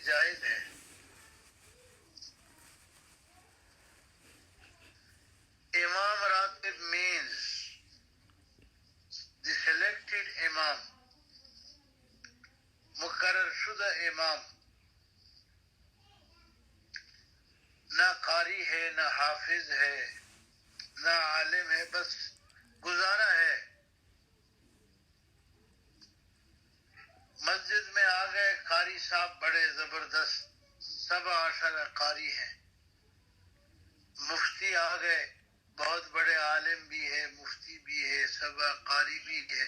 جائز ہے. امام راتب means the selected امام, مقرر شدہ امام. نہ قاری ہے نہ حافظ ہے نہ عالم ہے, بس گزارا ہے. مسجد میں آ گئے قاری صاحب بڑے زبردست, 17 قاری ہیں. مفتی آ گئے, بہت بڑے عالم بھی ہے, مفتی بھی ہے, 7 قاری بھی ہے.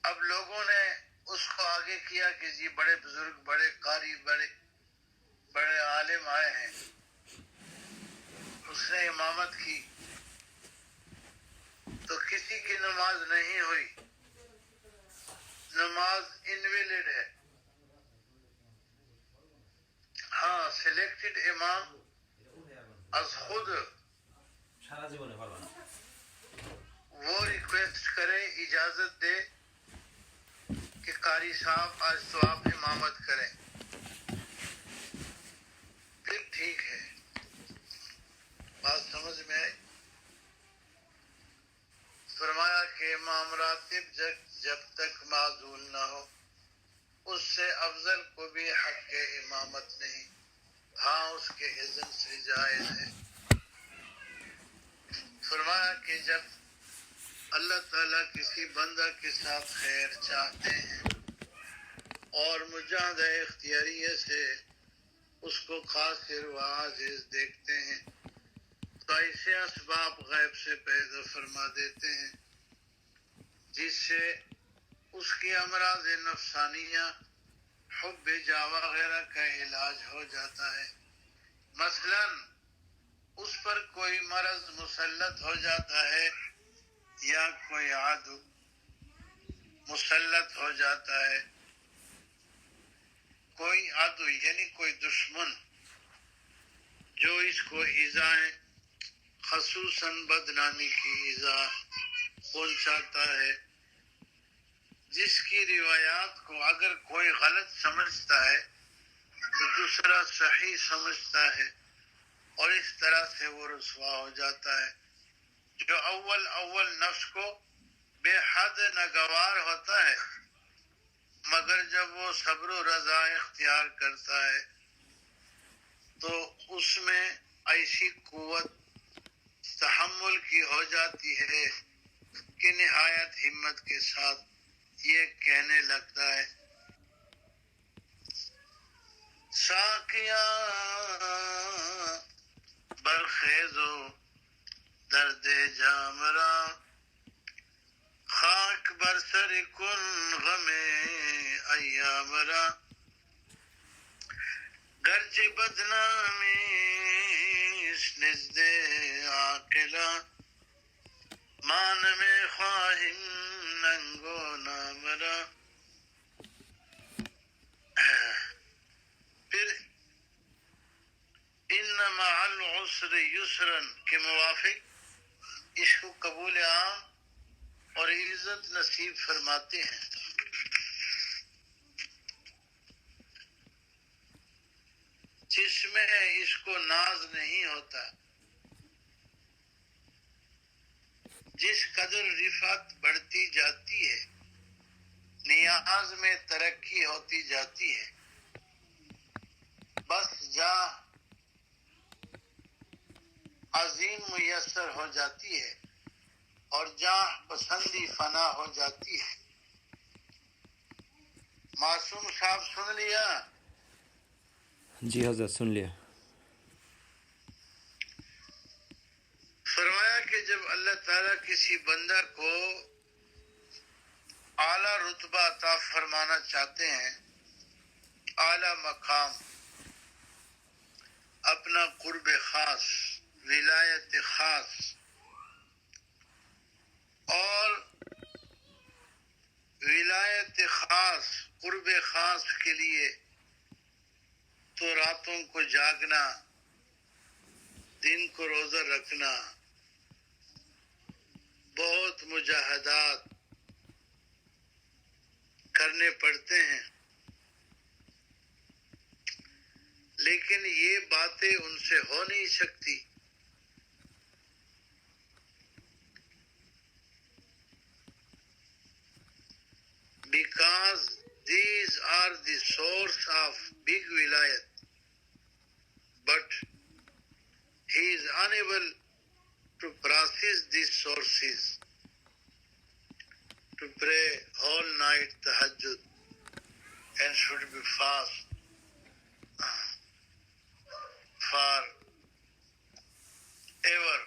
اب لوگوں نے اس کو آگے کیا کہ جی بڑے بزرگ, بڑے قاری, بڑے عالم آئے ہیں. اس نے امامت کی تو کسی کی نماز نہیں ہوئی, نماز انویلڈ ہے. ہاں, سلیکٹڈ امام از خود وہ ریکویسٹ کرے, اجازت دے کہ قاری صاحب آج تو آپ امامت کریں, پھر ٹھیک ہے. بات سمجھ میں آئی؟ فرمایا کہ امام راتب جب تک معزول نہ ہو اس سے افضل کو بھی حق کے امامت نہیں. ہاں, اس کے اذن سے جائز ہے. فرمایا کہ جب اللہ تعالیٰ کسی بندہ کے ساتھ خیر چاہتے ہیں اور مجاہدہ اختیاریہ سے اس کو قاصر و عاجز دیکھتے ہیں تو ایسے اسباب غیب سے پیدا فرما دیتے ہیں جس سے اس کی امراض نفسانیہ, حب جا وغیرہ کا علاج ہو جاتا ہے. مثلا اس پر کوئی مرض مسلط ہو جاتا ہے یا کوئی عدو مسلط ہو جاتا ہے, کوئی عدو یعنی کوئی دشمن جو اس کو ایذائیں, خصوصاً بدنامی کی ایذا پہنچاتا ہے, جس کی روایات کو اگر کوئی غلط سمجھتا ہے تو دوسرا صحیح سمجھتا ہے اور اس طرح سے وہ رسوا ہو جاتا ہے. جو اول نفس کو بے حد ناگوار ہوتا ہے, مگر جب وہ صبر و رضا اختیار کرتا ہے تو اس میں ایسی قوت تحمل کی ہو جاتی ہے کہ نہایت ہمت کے ساتھ یہ کہنے لگتا ہے, ساقیاں برخیزو درد جامراں, خاک بر سر کن غم ایام را, گرچه بدنامی نزد عاقلا, مان میں خواہم ننگو نام را. پھر ان مع العسر یسرا کے موافق اس کو قبول عام اور عزت نصیب فرماتے ہیں. جس میں اس کو ناز نہیں ہوتا, جس قدر رفعت بڑھتی جاتی ہے نیاز میں ترقی ہوتی جاتی ہے, بس جاہ عظیم میسر ہو جاتی ہے اور جاہ پسندی فنا ہو جاتی ہے. معصوم صاحب سن لیا؟ جی حضرت سن لیا. فرمایا کہ جب اللہ تعالیٰ کسی بندہ کو اعلیٰ رتبہ عطا فرمانا چاہتے ہیں, اعلیٰ مقام, اپنا قرب خاص, ولایت خاص, اور ولایت خاص, قرب خاص کے لیے تو راتوں کو جاگنا, دن کو روزہ رکھنا, بہت مجاہدات کرنے پڑتے ہیں. لیکن یہ باتیں ان سے ہو نہیں سکتی. Because these are the source of big wilayat, but he is unable to process these sources, to pray all night tahajjud and should be fast for ever.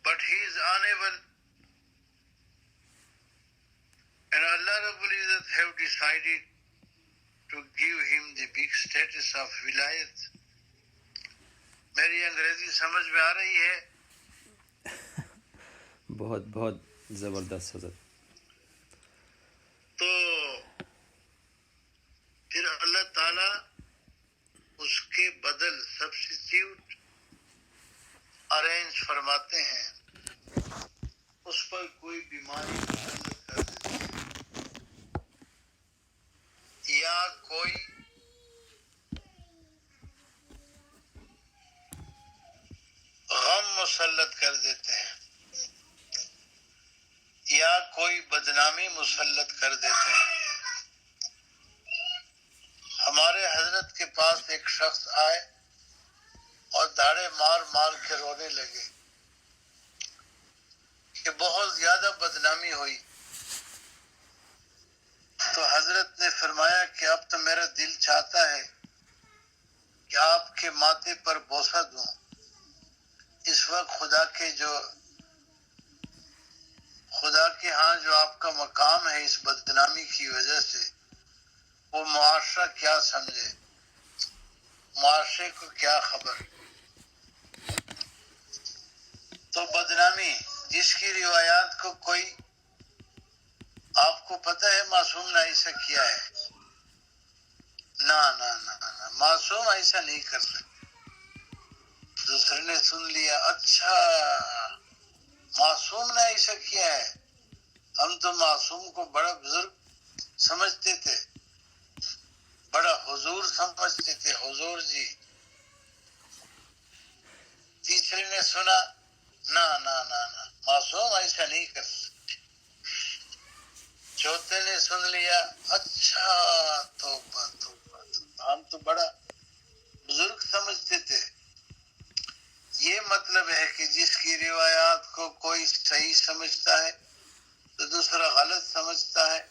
But he is unable, and Allah Rabbul Izzat have decided to give him the big status of wilayat. میری انگریزی سمجھ میں آ رہی ہے؟ بہت بہت زبردست حضرت. تو پھر اللہ تعالیٰ اس کے بدل سبسٹیٹیوٹ ارینج فرماتے ہیں، اس پر کوئی بیماری مسلط کر دیتے ہیں یا کوئی غم مسلط کر دیتے ہیں یا کوئی بدنامی مسلط کر دیتے ہیں. ہمارے حضرت کے پاس ایک شخص آئے اور داڑے مار مار کے رونے لگے کہ بہت زیادہ بدنامی ہوئی. تو حضرت نے فرمایا کہ اب تو میرا دل چاہتا ہے کہ آپ کے ماتھے پر بوسہ دوں. اس وقت خدا کے ہاں جو آپ کا مقام ہے اس بدنامی کی وجہ سے، وہ معاشرہ کیا سمجھے، معاشرے کو کیا خبر. تو بدنامی جس کی روایات کو کوئی، آپ کو پتہ ہے معصوم نے ایسا کیا ہے؟ نہ معصوم ایسا نہیں کر سکتا. دوسرے نے سن لیا، اچھا معصوم نے ایسا کیا ہے، ہم تو معصوم کو بڑا بزرگ سمجھتے تھے، بڑا حضور سمجھتے تھے، حضور جی. تیسرے نے سنا، نہ معصوم ایسا نہیں کر سکتے. چوتھے نے سن لیا، اچھا توبہ ہم تو بڑا بزرگ سمجھتے تھے. یہ مطلب ہے کہ جس کی روایات کو کوئی صحیح سمجھتا ہے تو دوسرا غلط سمجھتا ہے،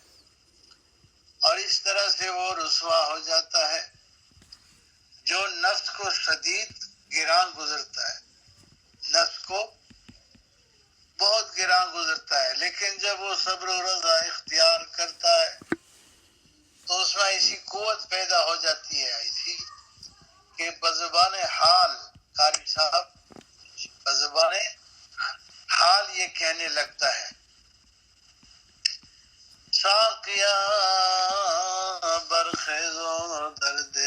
اور اس طرح سے وہ رسوا ہو جاتا ہے. جو نفس کو شدید گراں گزرتا ہے، نفس کو بہت گراں گزرتا ہے، لیکن جب وہ صبر و رضا اختیار کرتا ہے تو اس میں ایسی قوت پیدا ہو جاتی ہے، ایسی کہ بزبان حال، قاری صاحب بزبان حال یہ کہنے لگتا ہے، ساقیا برخیزوں درد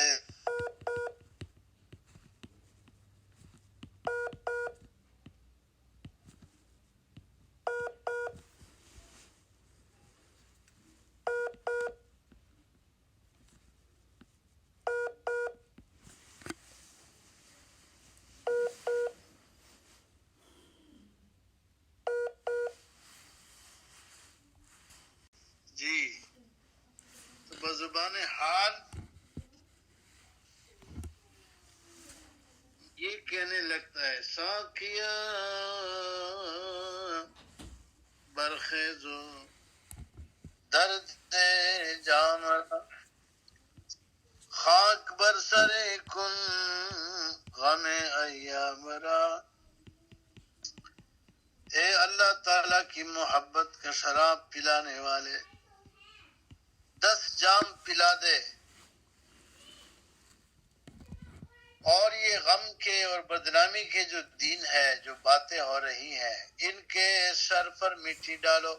جی. تو بزبان حال یہ کہنے لگتا ہے، ساقیا برخیزو درد جام خاک بر سر کن غم ایام را. اے اللہ تعالیٰ کی محبت کا شراب پلانے والے، 10 جام پلا دے، اور یہ غم کے اور بدنامی کے جو دن ہے، جو باتیں ہو رہی ہیں، ان کے سر پر مٹی ڈالو.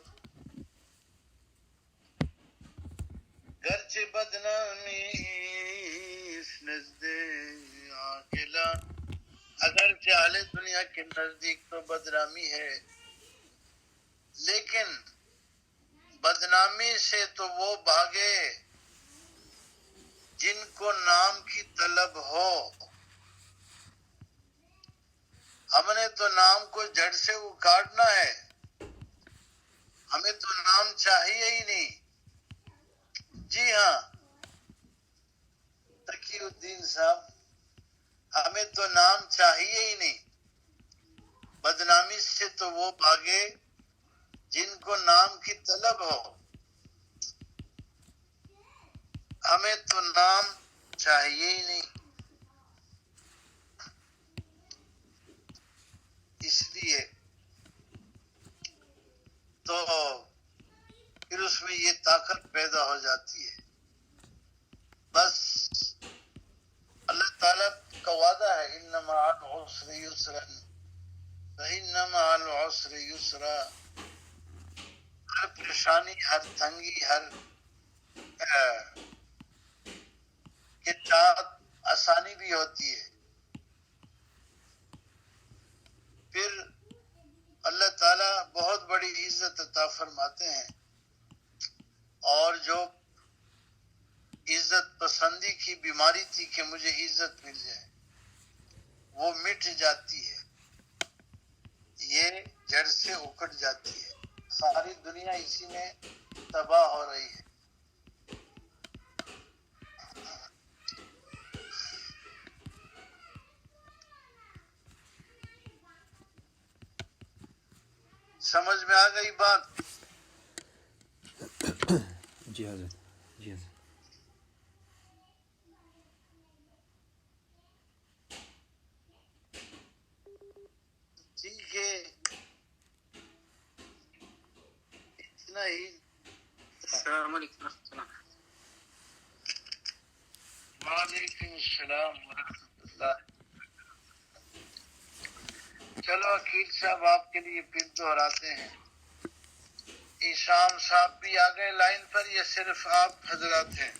گرچہ بدنامی اس نزد عاقلہ، اگرچہ اہل دنیا کے نزدیک تو بدنامی ہے، لیکن بدنامی سے تو وہ بھاگے جن کو نام کی طلب ہو. ہم نے تو نام کو جڑ سے اکاڑنا ہے، ہمیں تو نام چاہیے ہی نہیں. جی ہاں تقی الدین صاحب، ہمیں تو نام چاہیے ہی نہیں. بدنامی سے تو وہ بھاگے جن کو نام کی طلب ہو. ہمیں تو نام چاہیے ہی نہیں. اس لیے تو پھر اس میں یہ طاقت پیدا ہو جاتی ہے. بس اللہ تعالیٰ کا وعدہ ہے انما العسر یسرا فإن مع العسر یسرا. ہر پریشانی، ہر تنگی، ہر کے ساتھ آسانی بھی ہوتی ہے. پھر اللہ تعالیٰ بہت بڑی عزت عطا فرماتے ہیں، اور جو عزت پسندی کی بیماری تھی کہ مجھے عزت مل جائے، وہ مٹ جاتی ہے. یہ جڑ سے اکھڑ جاتی ہے. ساری دنیا اسی میں تباہ ہو رہی ہے. سمجھ میں آ گئی بات؟ جی حضرت، جی حضرت. ٹھیک ہے، اتنا ہی. السلام علیکم ورحمۃ اللہ. وعلیکم السلام ورحمۃ اللہ. چلو عقیل صاحب آپ کے لیے پھر دہراتے ہیں. ایشام صاحب بھی آ گئے لائن پر یا صرف آپ حضرات ہیں؟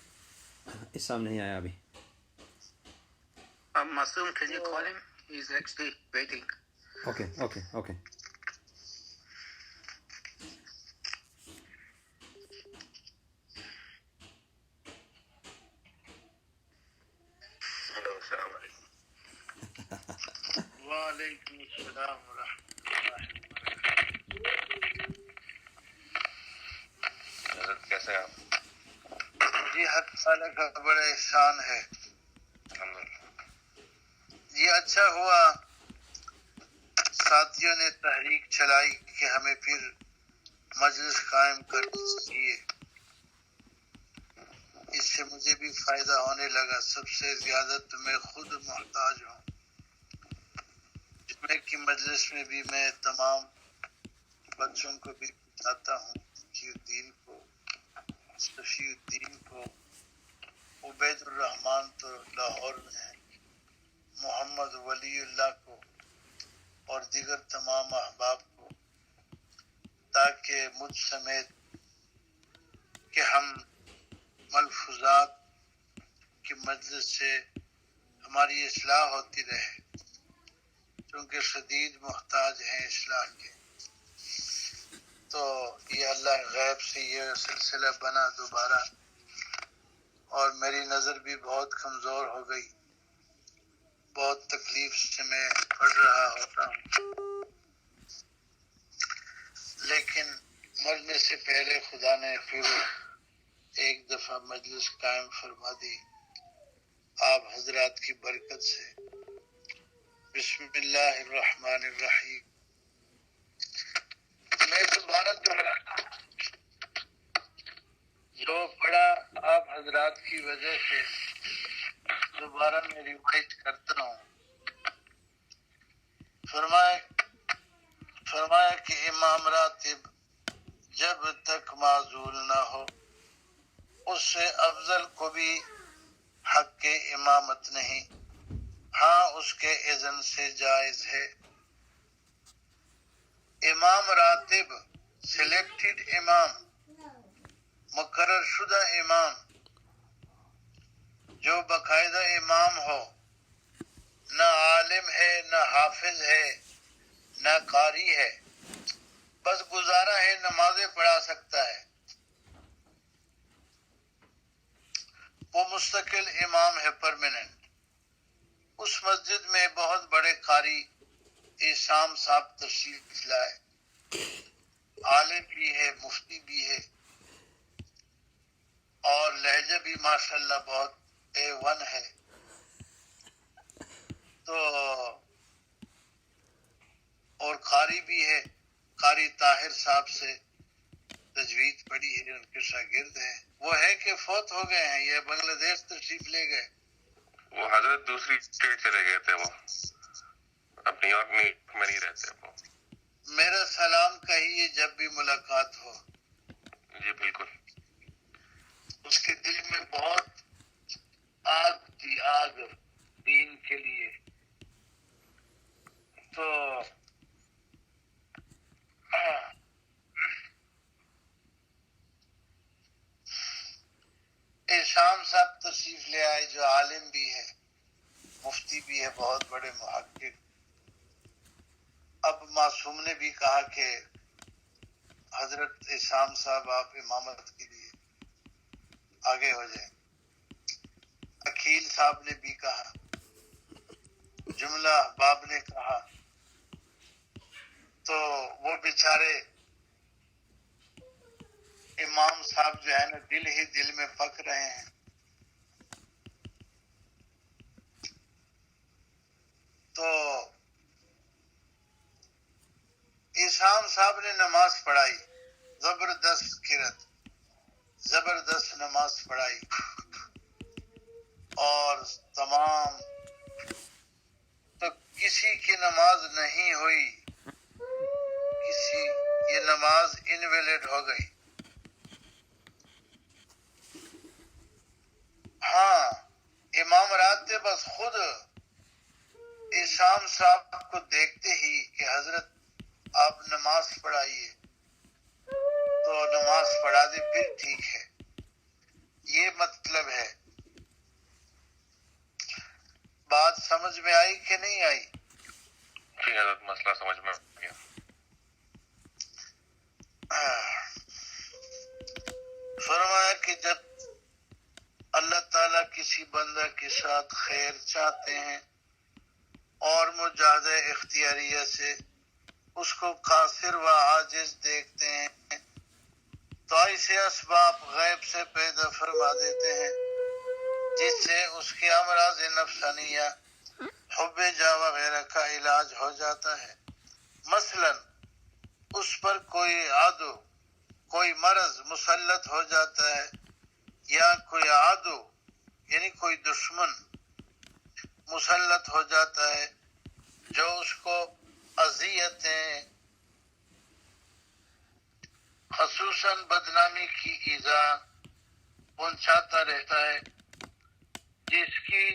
اسام نہیں آیا ابھی. Masoom, can you call him? He's actually waiting. Okay okay okay. Hello, السلام علیکم. وعلیکم السلام ورحمۃ اللہ. حضرت کیسے ہیں آپ؟ جی حق تعالیٰ کا بڑا احسان ہے. یہ اچھا ہوا ساتھیوں نے تحریک چلائی کہ ہمیں پھر مجلس قائم کرنی چاہیے. اس سے مجھے بھی فائدہ ہونے لگا. سب سے زیادہ تو میں خود محتاج ہوں. جمعے کی مجلس میں بھی میں تمام بچوں کو بھی بتاتا ہوں، تقی الدین کو، صفی الدین کو، عبید الرحمان تو لاہور میں ہے، محمد ولی اللہ کو اور دیگر تمام احباب کو، تاکہ مجھ سمیت کہ ہم ملفوظات کی مجلس سے ہماری اصلاح ہوتی رہے، کیونکہ شدید محتاج ہیں اصلاح کے. تو یہ اللہ غیب سے یہ سلسلہ بنا دوبارہ، اور میری نظر بھی بہت کمزور ہو گئی. بہت تکلیف سے میں پڑھ رہا ہوتا ہوں، لیکن مرنے سے پہلے خدا نے پھر ایک دفعہ مجلس قائم فرما دی آپ حضرات کی برکت سے. بسم اللہ الرحمن الرحیم. میں دوبارہ دہراتا ہوں، جو پڑھا آپ حضرات کی وجہ سے دوبارہ میں ریوائز کرتا ہوں. فرمایا کہ امام راتب جب تک معزول نہ ہو، اس سے افضل کو بھی حق کے امامت نہیں. ہاں اس کے اذن سے جائز ہے. امام راتب، سلیکٹڈ امام، مقرر شدہ امام، جو باقاعدہ امام ہو، نہ عالم ہے، نہ حافظ ہے، نہ قاری ہے، بس گزارا ہے نمازیں پڑھا سکتا ہے. وہ مستقل امام ہے پرماننٹ. اس مسجد میں بہت بڑے قاری احسام صاحب تشریف لائے. عالم بھی ہے، مفتی بھی ہے، اور لہجہ بھی ماشاءاللہ بہت A1 ہے. تو اور قاری بھی ہے. قاری طاہر صاحب سے تجوید پڑھی ہے، ان کے شاگرد ہیں. وہ ہے کہ فوت ہو گئے ہیں، یہ بنگلہ دیش تشریف لے گئے. وہ حضرت دوسری اسٹیٹ چلے گئے تھے، وہ اب نیو یارک میں نہیں رہتے وہ. میرا سلام کہیے جب بھی ملاقات ہو. جی بالکل. اس کے دل میں بہت آگ تھی، آگ دین کے لیے. تو احسام صاحب تشریف لے آئے، جو عالم بھی ہے، مفتی بھی ہے، بہت بڑے محقق. اب معصوم نے بھی کہا کہ حضرت احسام صاحب آپ امامت کے لیے آگے ہو جائیں. اکیل صاحب نے بھی کہا، جملہ احباب نے کہا. تو وہ بیچارے امام صاحب جو ہے نا، دل ہی دل میں پک رہے ہیں. تو احسام صاحب نے نماز پڑھائی، زبردست قرات، زبردست نماز پڑھائی. اور تمام تو کسی کی نماز نہیں ہوئی، کسی یہ نماز انویلڈ ہو گئی. ہاں امام راتب بس خود احسام صاحب کو دیکھتے ہی کہ حضرت آپ نماز پڑھائیے، تو نماز پڑھا دے پھر ٹھیک ہے. یہ مطلب ہے. بات سمجھ میں آئی کہ نہیں آئی؟ جی حضرت مسئلہ سمجھ میں آ گیا. فرمایا کہ جب اللہ تعالیٰ کسی بندہ کے ساتھ خیر چاہتے ہیں اور مجاہدہ اختیاریہ سے اس کو قاصر و عاجز دیکھتے ہیں تو ایسے اسباب غیب سے پیدا فرما دیتے ہیں جس سے اس کے امراض نفسانیہ، حب جا وغیرہ کا علاج ہو جاتا ہے. مثلا اس پر کوئی عدو، کوئی مرض مسلط ہو جاتا ہے، یا کوئی عدو یعنی کوئی دشمن مسلط ہو جاتا ہے جو اس کو اذیتیں، خصوصاً بدنامی کی ایذا پہنچاتا رہتا ہے، جس کی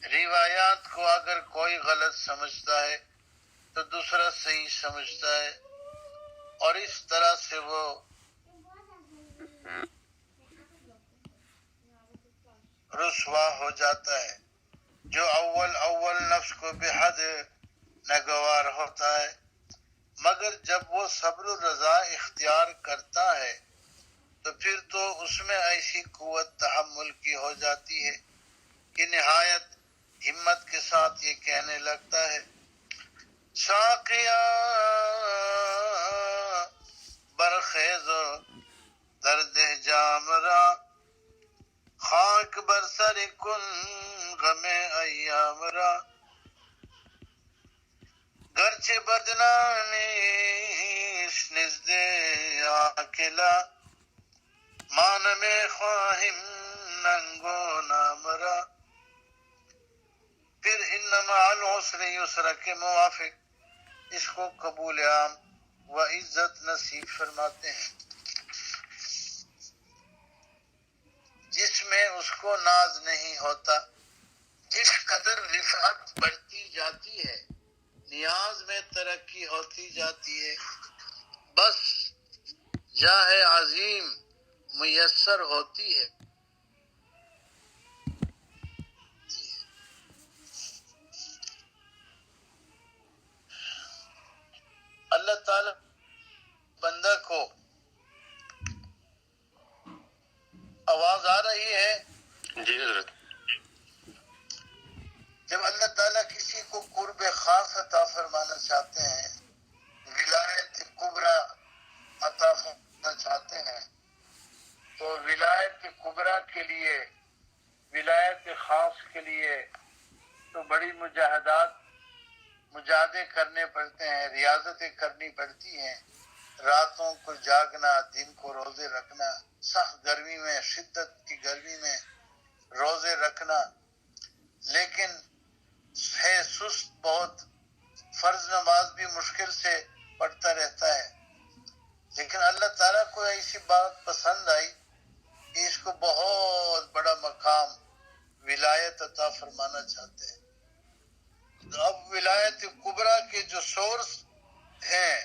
روایات کو اگر کوئی غلط سمجھتا ہے تو دوسرا صحیح سمجھتا ہے، اور اس طرح سے وہ رسوا ہو جاتا ہے. جو اول نفس کو بے حد ناگوار ہوتا ہے، مگر جب وہ صبر و رضا اختیار کرتا ہے تو پھر تو اس میں ایسی قوت تحمل کی ہو جاتی ہے کہ نہایت ہمت کے ساتھ یہ کہنے لگتا ہے، ساقیا برخیز و درد جام را، خاک بر سر کن غم ایام را، گرچه بدنامیش نزد عاقلا، ما نمی خواهیم ننگ و نام را. پھر انما العسر یسرا کے موافق اس کو قبول عام و عزت نصیب فرماتے ہیں، جس میں اس کو ناز نہیں ہوتا. جس قدر رفعت بڑھتی جاتی ہے، نیاز میں ترقی ہوتی جاتی ہے، بس جاہ عظیم میسر ہوتی ہے. اللہ تعالی بندہ کو آواز آ رہی ہے؟ جی حضرت. جب اللہ تعالیٰ کسی کو قرب خاص عطا فرمانا چاہتے ہیں، ولایت کبریٰ عطا فرمانا چاہتے ہیں، تو ولایت کبریٰ کے لیے، ولایت خاص کے لیے تو بڑی مجاہدے کرنے پڑتے ہیں، ریاضتیں کرنی پڑتی ہیں، راتوں کو جاگنا، دن کو روزے رکھنا، سخت گرمی میں، شدت کی گرمی میں روزے رکھنا، لیکن ہے سست بہت، فرض نماز بھی مشکل سے پڑھتا رہتا ہے، لیکن اللہ تعالیٰ کو ایسی بات پسند آئی کہ اس کو بہت بڑا مقام ولایت عطا فرمانا چاہتے ہیں. تو اب ولایت کبریٰ کے جو سورس ہیں،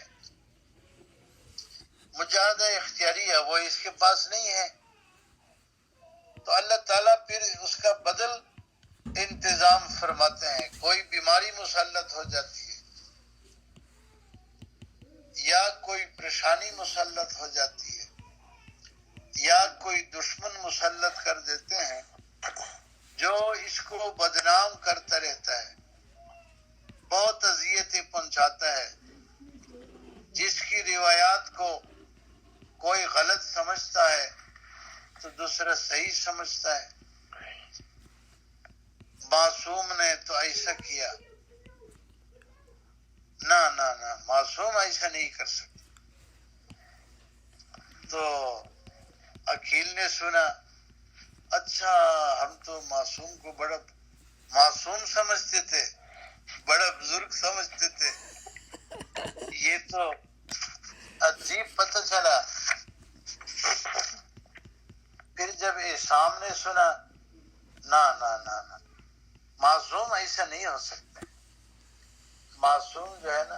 مجاہدہ اختیاری ہے، وہ اس کے پاس نہیں ہے، تو اللہ تعالیٰ پھر اس کا بدل انتظام فرماتے ہیں. کوئی بیماری مسلط ہو جاتی ہے یا کوئی پریشانی مسلط ہو جاتی ہے یا کوئی دشمن مسلط کر دیتے ہیں جو اس کو بدنام کرتا رہتا ہے، بہت اذیتیں پہنچاتا ہے، جس کی روایات کو کوئی غلط سمجھتا ہے تو دوسرا صحیح سمجھتا ہے. معصوم نے تو ایسا کیا، نہ معصوم ایسا نہیں کر سکتا. تو عقیل نے سنا، اچھا ہم تو معصوم کو بڑا معصوم سمجھتے تھے، بڑا بزرگ سمجھتے تھے، یہ تو عجیب پتہ چلا. پھر جب اسام نے سنا، نہ معصوم ایسا نہیں ہو سکتا. معصوم جو ہے نا،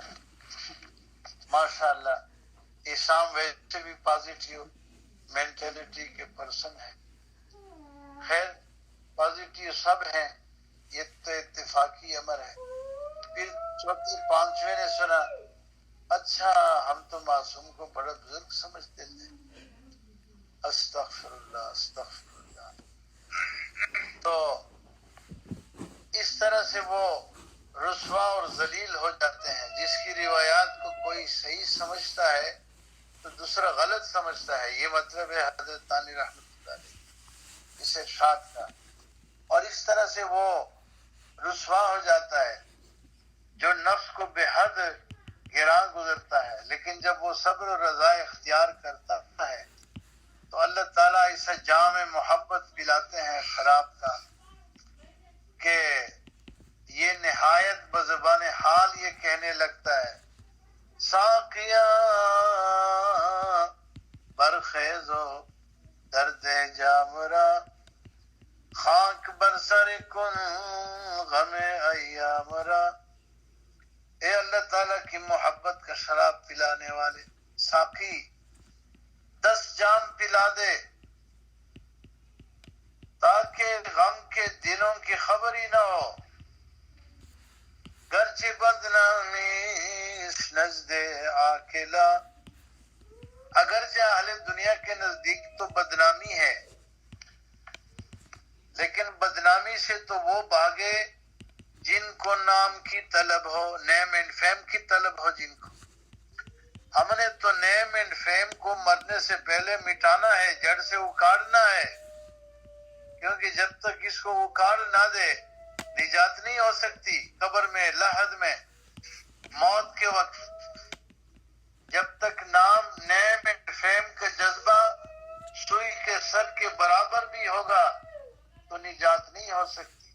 ماشاءاللہ اسام ویسے بھی پازیٹیو مینٹلٹی کے پرسن ہے. خیر پازیٹیو سب ہیں، یہ تو اتفاقی امر ہے. پھر چوتھی پانچویں نے سنا، اچھا ہم تو معصوم کو بڑا بزرگ سمجھتے تھے. استغفر اللہ. تو اس طرح سے وہ رسوا اور ذلیل ہو جاتے ہیں. جس کی روایات کو کوئی صحیح سمجھتا ہے تو دوسرا غلط سمجھتا ہے. یہ مطلب ہے حضرت ثانی رحمۃ اللہ علیہ اس ارشاد کا. اور اس طرح سے وہ رسوا ہو جاتا ہے جو نفس کو بے حد گراں گزرتا ہے. لیکن جب وہ صبر و رضا اختیار کرتا ہے تو اللہ تعالیٰ ایسا جام محبت پلاتے ہیں شراب کا کہ یہ نہایت بزبان حال یہ کہنے لگتا ہے، ساقیا برخیزو درد جامرا خاک برسر کن غم ایامرا. اے اللہ تعالیٰ کی محبت کا شراب پلانے والے ساقی، 10 جام پلا دے تاکہ غم کے دنوں کی خبر ہی نہ ہو. گرچہ بدنامی اس نزد آکلا، اگرچہ اہل دنیا کے نزدیک تو بدنامی ہے، لیکن بدنامی سے تو وہ بھاگے جن کو نام کی طلب ہو، نیم اینڈ فیم کی طلب ہو. جن کو ہم نے تو نیم اینڈ فیم کو مرنے سے پہلے مٹانا ہے، جڑ سے اکاڑنا ہے، کیونکہ جب تک اس کو اکاڑ نہ دے نجات نہیں ہو سکتی. قبر میں، لحد میں، موت کے وقت جب تک نام نیم اینڈ فیم کا جذبہ سوئی کے سر کے برابر بھی ہوگا تو نجات نہیں ہو سکتی.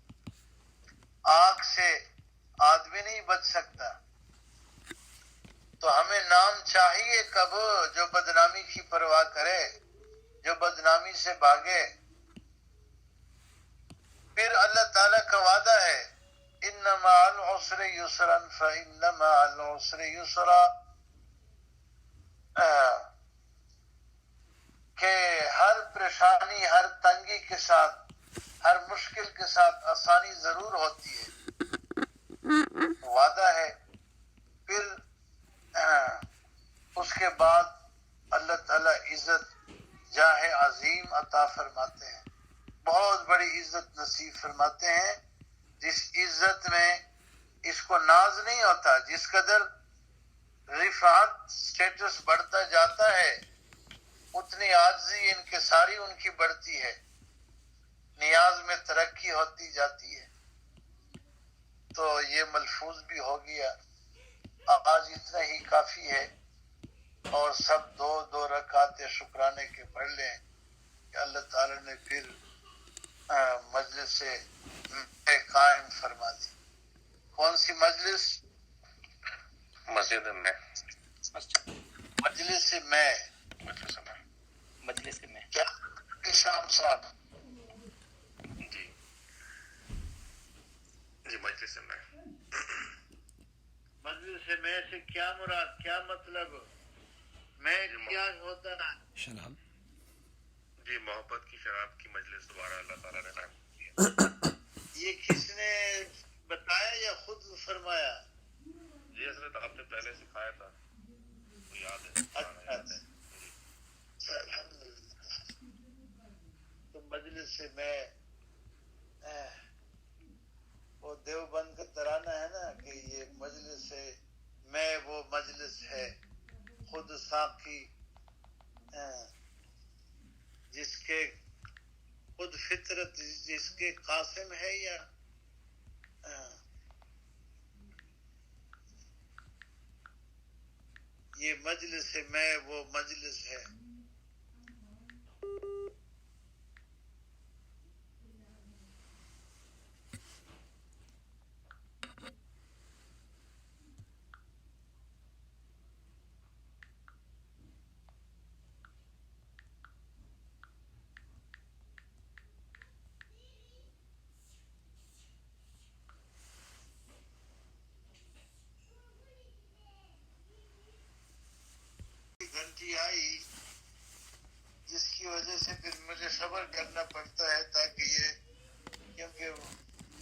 آگ سے آدمی نہیں بچ سکتا. تو ہمیں نام چاہیے کب؟ جو بدنامی کی پرواہ کرے، جو بدنامی سے بھاگے. پھر اللہ تعالیٰ کا وعدہ ہے، ان مع العسر یسرا فان مع العسر یسرا، کہ ہر پریشانی، ہر تنگی کے ساتھ، ہر مشکل کے ساتھ آسانی ضرور ہوتی ہے. وعدہ ہے. پھر اس کے بعد اللہ تعالیٰ عزت جاہ عظیم عطا فرماتے ہیں، بہت بڑی عزت نصیب فرماتے ہیں، جس عزت میں اس کو ناز نہیں ہوتا. جس قدر رفعت سٹیٹس بڑھتا جاتا ہے اتنی عاجزی انکساری ان کی بڑھتی ہے، نیاز میں ترقی ہوتی جاتی ہے. تو یہ ملفوظ بھی ہو گیا. آج اتنا ہی کافی ہے، اور سب دو دو رکعت شکرانے کے پڑھ لیں کہ اللہ تعالی نے پھر مجلس سے قائم فرما دی. کون سی مجلس؟ مسجد میں مجلس میں. مجلس میں کیا شام صاحب؟ جی جی مجلس میں. مجلس میں سے کیا مراد، کیا مطلب؟ میں کیا ہوتا نا شراب. جی محبت کی شراب کی مجلس دوبارہ اللہ تعالیٰ نے قائم کی ہے. یہ کس نے بتایا یا خود فرمایا؟ جی حضرت آپ نے پہلے سکھایا تھا، وہ یاد ہے. اچھا الحمدللہ. تو مجلس سے میں وہ دیوبند کا ترانہ ہے نا کہ یہ مجلس ہے میں وہ مجلس ہے خود ساقی جس کے خود فطرت جس کے قاسم ہے، یا یہ مجلس ہے میں وہ مجلس ہے. گھنٹی آئی جس کی وجہ سے پھر مجھے صبر کرنا پڑتا ہے تاکہ یہ، کیونکہ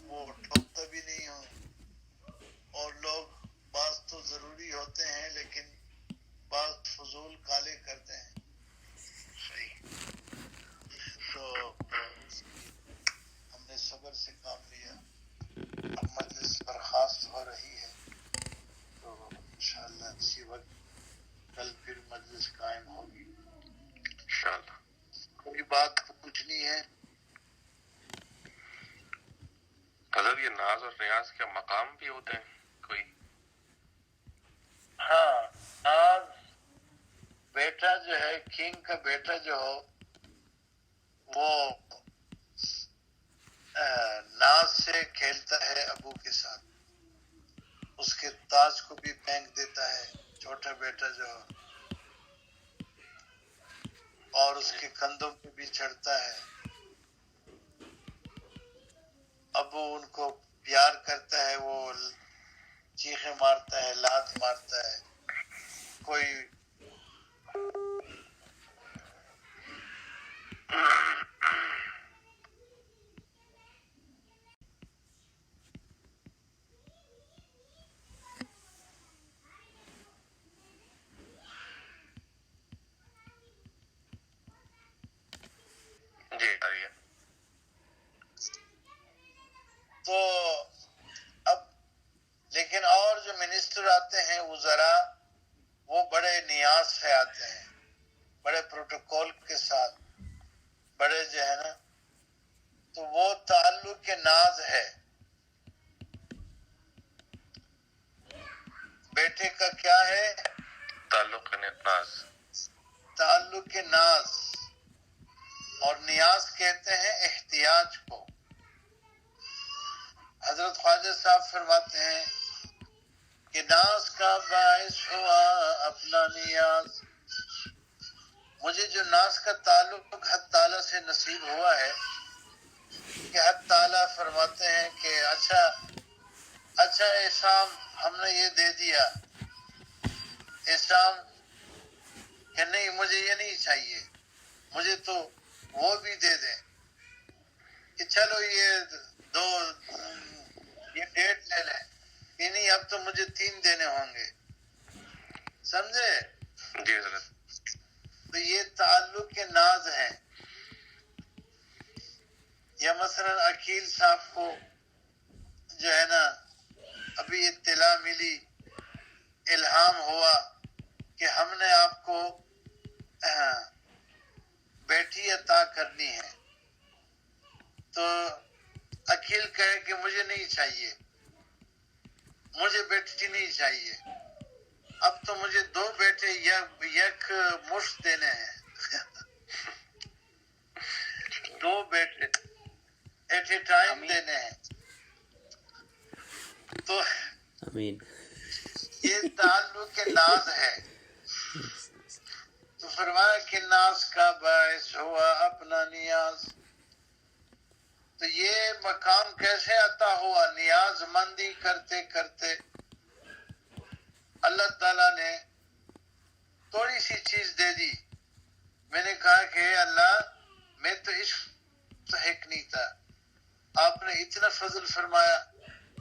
وہ ٹھوکتا بھی نہیں ہوں، اور لوگ بعض تو ضروری ہوتے ہیں لیکن بعض فضول کالے کرتے ہیں. صحیح. تو ہم نے صبر سے کام لیا. اب مجلس برخاست ہو رہی ہے تو انشاءاللہ اسی وقت کل پھر مجلس قائم ہوگی انشاءاللہ. کوئی بات پوچھنی ہے؟ حضرت یہ ناز اور ریاض کے مقام بھی ہوتے ہیں کوئی؟ ہاں، ناز بیٹا جو ہے، کنگ کا بیٹا جو ہو، وہ ناز سے کھیلتا ہے ابو کے ساتھ، اس کے تاج کو بھی پھینک دیتا ہے چھوٹا بیٹا جو ہو، اور اس کے کندھوں پہ بھی چڑھتا ہے. ابو ان کو پیار کرتا ہے، وہ چیخیں مارتا ہے، لات مارتا ہے. کوئی جی آ رہی ہے. تو اب لیکن اور جو منسٹر آتے ہیں وزراء، وہ بڑے نیاز سے آتے ہیں، بڑے پروٹوکول کے ساتھ، بڑے جو ہے نا، تو وہ تعلق کے ناز ہے. بیٹے کا کیا ہے؟ تعلق ناز. تعلق کے ناز. اور نیاز کہتے ہیں احتیاج کو. حضرت خواجہ صاحب فرماتے ہیں کہ ناز کا باعث ہوا اپنا نیاز. مجھے جو ناز کا تعلق حق تعالیٰ سے نصیب ہوا ہے کہ حق تعالیٰ فرماتے ہیں کہ اچھا احسان ہم نے یہ دے دیا، احسان کہ نہیں مجھے یہ نہیں چاہیے، مجھے تو وہ بھی دے دیں، کہ چلو یہ ڈیٹ لے لیں، کہ نہیں اب تو مجھے 3 دینے ہوں گے. سمجھے؟ جی حضرت. تو یہ تعلق کے ناز ہیں. یا مثلا عقیل صاحب کو جو ہے نا ابھی اطلاع ملی، الہام ہوا کہ ہم نے آپ کو بیٹی عطا کرنی ہے، تو عقیل کہے کہ مجھے نہیں چاہیے، مجھے بیٹی نہیں چاہیے، اب تو مجھے 2 بیٹے یک مشت دینے ہیں. 2 بیٹے ایٹ اے ٹائم دینے ہیں. تو آمین. یہ تعلق کے ناز ہے. تو فرمایا کہ ناز کا باعث ہوا اپنا نیاز. تو یہ مقام کیسے عطا ہوا؟ نیاز مندی کرتے کرتے اللہ تعالیٰ نے تھوڑی سی چیز دے دی. میں نے کہا کہ اللہ میں تو اس مستحق نہیں تھا، آپ نے اتنا فضل فرمایا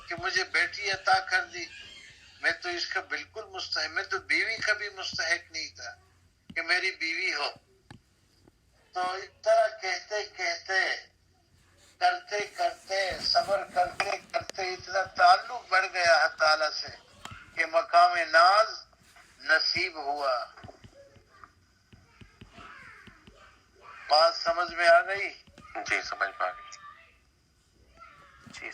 کہ مجھے بیٹی عطا کر دی، میں تو اس کا بالکل مستحق، میں تو بیوی کا بھی مستحق نہیں تھا کہ میری بیوی ہو. تو اس طرح کہتے کہتے کرتے کرتے صبر کرتے کرتے اتنا تعلق بڑھ گیا ہے تعالیٰ سے کہ مقام ناز نصیب ہوا. بات سمجھ میں آ گئی؟ جی سمجھ پا گئی. جی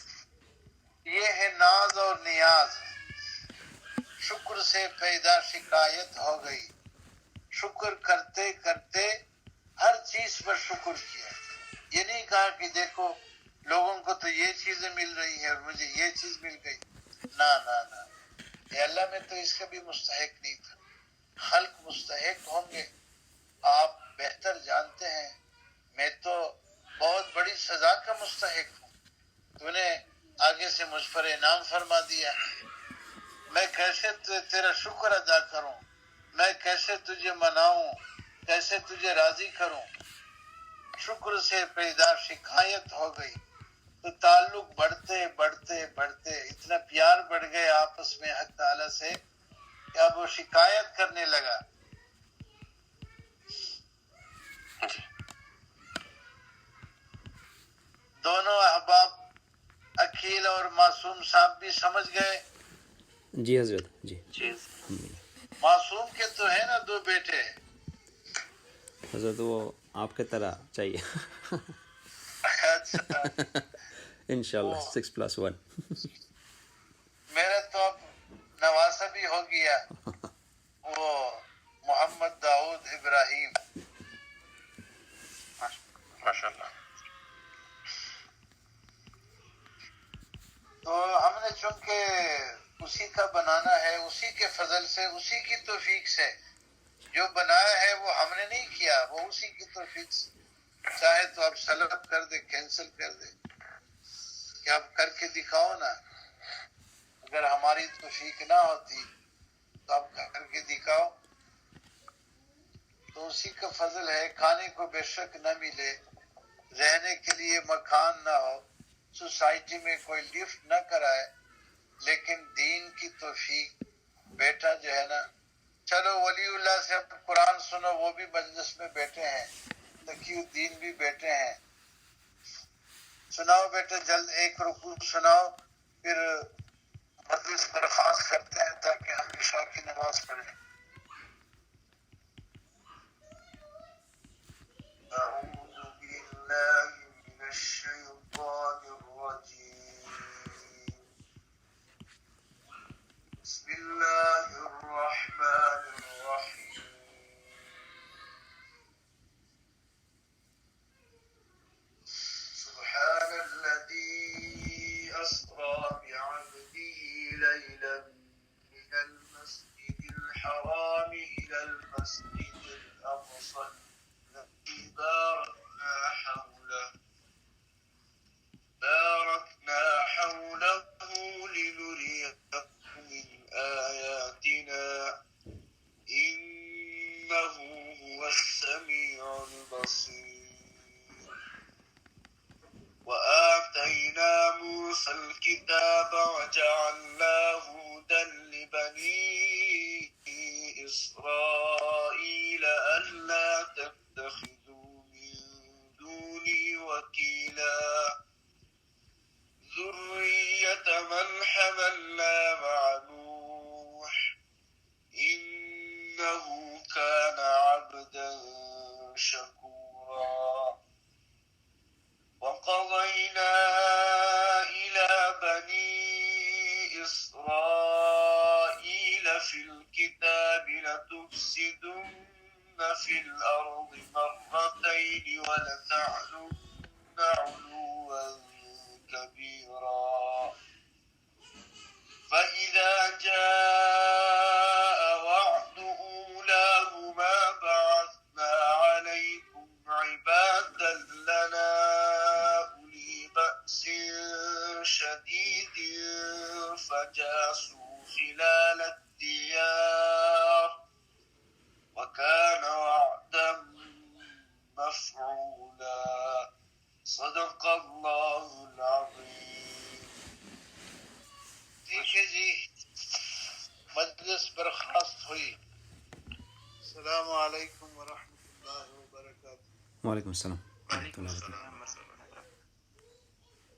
یہ ہے ناز اور نیاز. شکر سے پیدا شکایت ہو گئی، شکر کرتے کرتے ہر چیز پر شکر کیا. یہ نہیں کہا کہ دیکھو لوگوں کو تو یہ چیزیں مل رہی ہیں اور مجھے یہ چیز مل گئی. نہ نہ نہ، اے اللہ میں تو اس کا بھی مستحق نہیں تھا. خلق مستحق ہوں گے، آپ بہتر جانتے ہیں. میں تو بہت بڑی سزا کا مستحق ہوں، تو نے آگے سے مجھ پر انعام فرما دیا. میں کیسے تیرا شکر ادا کروں، میں کیسے تجھے مناؤں، کیسے تجھے راضی کروں. شکر سے پیدا شکایت ہو گئی. تو تعلق بڑھتے بڑھتے بڑھتے اتنا پیار بڑھ گئے آپس میں حق تعالیٰ سے کہ اب وہ شکایت کرنے لگا. جی دونوں احباب عقیل اور معصوم صاحب بھی سمجھ گئے. جی حضرت. جی جی معصوم کے تو ہے نا 2 بیٹے. حضرت وہ آپ کی طرح چاہیے. اچھا انشاءاللہ 6+1. میرا تو اب نواسا بھی ہو گیا، وہ محمد داؤد ابراہیم. ماشاء اللہ. تو ہم نے چونکہ اسی کا بنانا ہے، اسی کے فضل سے، اسی کی توفیق سے. جو بنایا ہے وہ ہم نے نہیں کیا، وہ اسی کی توفیق سے. چاہے تو اب سلب کر دے، کینسل کر دے، کہ اب کر کے دکھاؤ نا. اگر ہماری توفیق نہ ہوتی تو اب کر کے دکھاؤ. تو اسی کا فضل ہے. کھانے کو بے شک نہ ملے، رہنے کے لیے مکان نہ ہو، سوسائٹی میں کوئی لفٹ نہ کرائے، لیکن دین کی توفیق. بیٹا جو ہے نا، چلو ولی اللہ سے اب قرآن سنو، وہ بھی مجلس میں بیٹھے ہیں، تقی الدین بھی بیٹھے ہیں. سناؤ بیٹے، جلد ایک رکوع سناؤ، پھر مجلس برخاست کرتے ہیں تاکہ ہم عشاء کی نماز پڑھیں. اعوذ باللہ من الشیطان الرجیم. بسم اللہ الرحمن الرحیم. سبحان الذي أسرى بعبده ليلا من المسجد الحرام إلى المسجد الأقصى الذي باركنا حوله إسرائيل ذرية من حملنا مع نوح إنه كان عبدا شكورا وقضينا إلى بني إسرائيل في الكتاب لتفسدن في الأرض مرتين ولتعلن علوا كبيرا فإذا جاء وعد أولاهما بعثنا عليكم عبادا لنا أولي بأس شديد فجاسوا خلال الديار وكان وعدا مفعولا صدق الله العظيم. ٹھیک ہے جی، مجلس برخاست ہوئی. السلام علیکم ورحمۃ اللہ وبرکاتہ. وعلیکم السلام ورحمۃ اللہ وبرکاتہ.